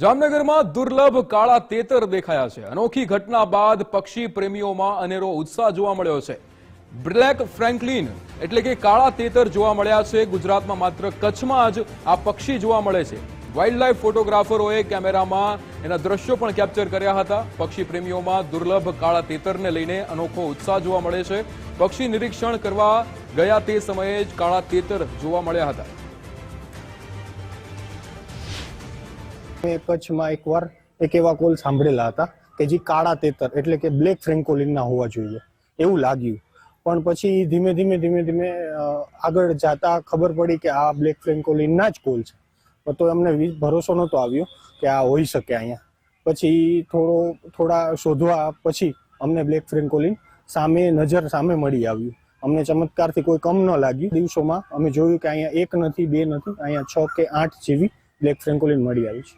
જામનગરમાં દુર્લભ કાળા તેતર દેખાયા છે। અનોખી ઘટના બાદ પક્ષી પ્રેમીઓમાં અનેરો ઉત્સાહ જોવા મળ્યો છે। બ્લેક ફ્રેન્કલિન એટલે કે કાળા તેતર જોવા મળ્યા છે। ગુજરાતમાં માત્ર કચ્છમાં જ આ પક્ષી જોવા મળે છે। વાઇલ્ડલાઇફ ફોટોગ્રાફરોએ કેમેરામાં એના દ્રશ્યો પણ કેપ્ચર કર્યા હતા। પક્ષી પ્રેમીઓમાં દુર્લભ કાળા તેતરને લઈને અનોખો ઉત્સાહ જોવા મળે છે। પક્ષી નિરીક્ષણ કરવા ગયા તે સમયે જ કાળા તેતર જોવા મળ્યા હતા। કચ્છમાં એકવાર એક એવા કોલ સાંભળેલા હતા કે જે કાળા તેતર એટલે કે બ્લેક ફ્રેન્કોલિનના હોવા જોઈએ એવું લાગ્યું, પણ પછી ધીમે ધીમે આગળ જતા ખબર પડી કે આ બ્લેક ફ્રેન્કોલિનના જ કોલ છે। તો અમને ભરોસો નહોતો આવ્યો કે આ હોઈ શકે અહીંયા। પછી થોડા શોધવા પછી અમને બ્લેક ફ્રેન્કોલિન નજર સામે મળી આવ્યું। અમને ચમત્કારથી કોઈ કમ ન લાગ્યું। દિવસોમાં અમે જોયું કે અહીંયા એક નથી, બે નથી, અહીંયા 6 કે 8 જેવી બ્લેક ફ્રેન્કોલિન મળી આવી છે।